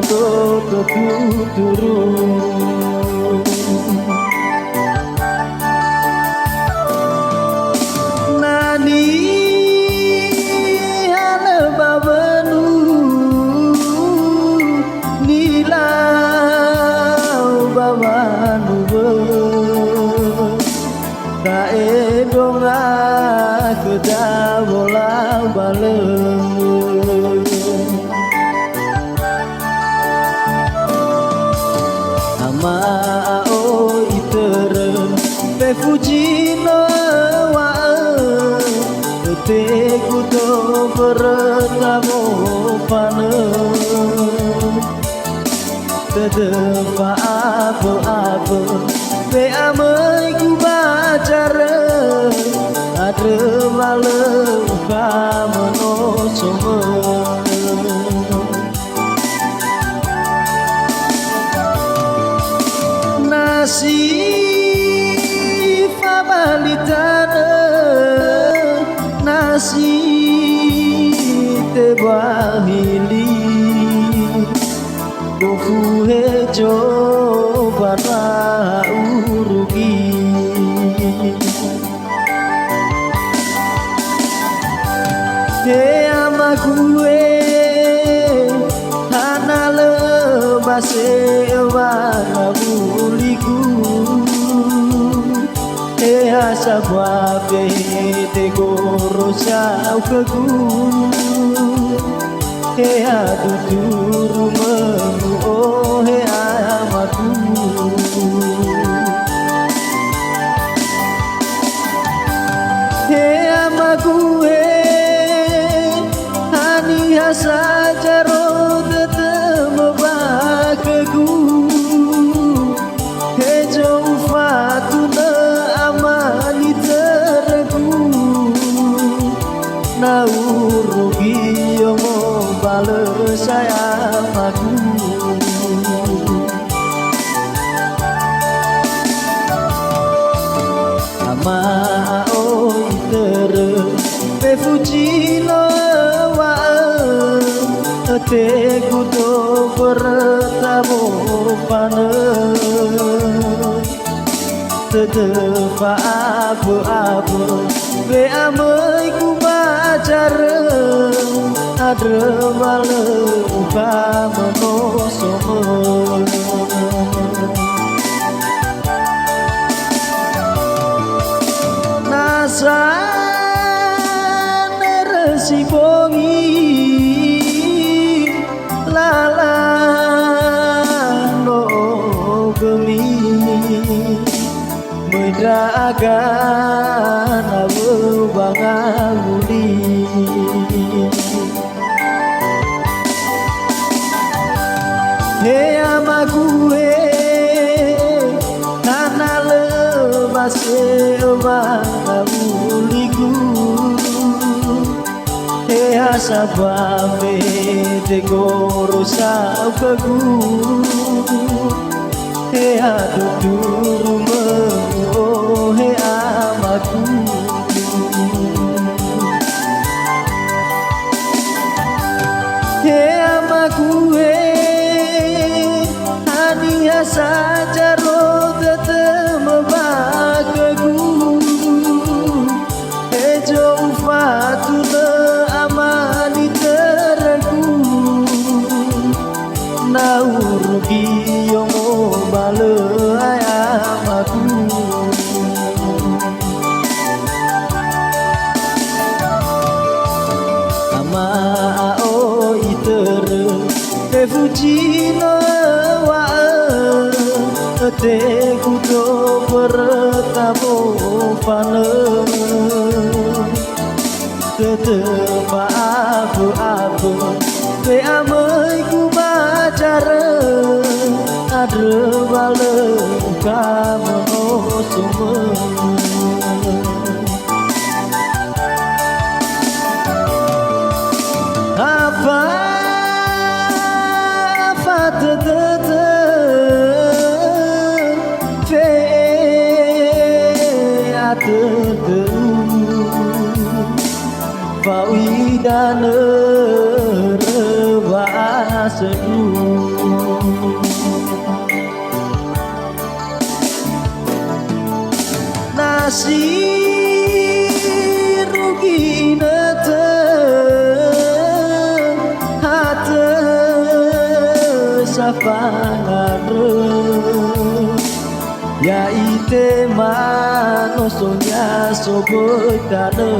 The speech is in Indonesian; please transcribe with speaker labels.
Speaker 1: do tuturu nani hana babanu nilau babanu ta edonga kedabola baleng ama o itere pe fujino wa te kudo bertamo pane tedepa apa pe amai ku bacara ada malam kamu semua nasi fabalitana nasi tebahili bofu hejo bara urugi he amague hanale base wana buliku he asabwa pe te goro sau keku he aduturu memu oh he amaku he amague saja roda temebakaku hejo fatuna amani terku na urugi yomo bale sayang aku ama oi tere pe fujino te kudo bertemu pane tedepa apa be amai ku bacara adre malam kamu semua nasa neresi bongi lala no gemi medaga na banganguli he amague kana lebase bangamuliku he asabame te goro sau keku he aduturu memu he amaku he amaku hanya saja roda temebakaku he jauh fatuna amani terku na urugi yomo bale ayamaku ama o itere te fujino wa te kudo bertemu pane tedepa apa be amai ku bacara adre malam kamu semua apa Fawidan rebah sedu Nasi rugi nete hate safanare ya ite manosonya sobotane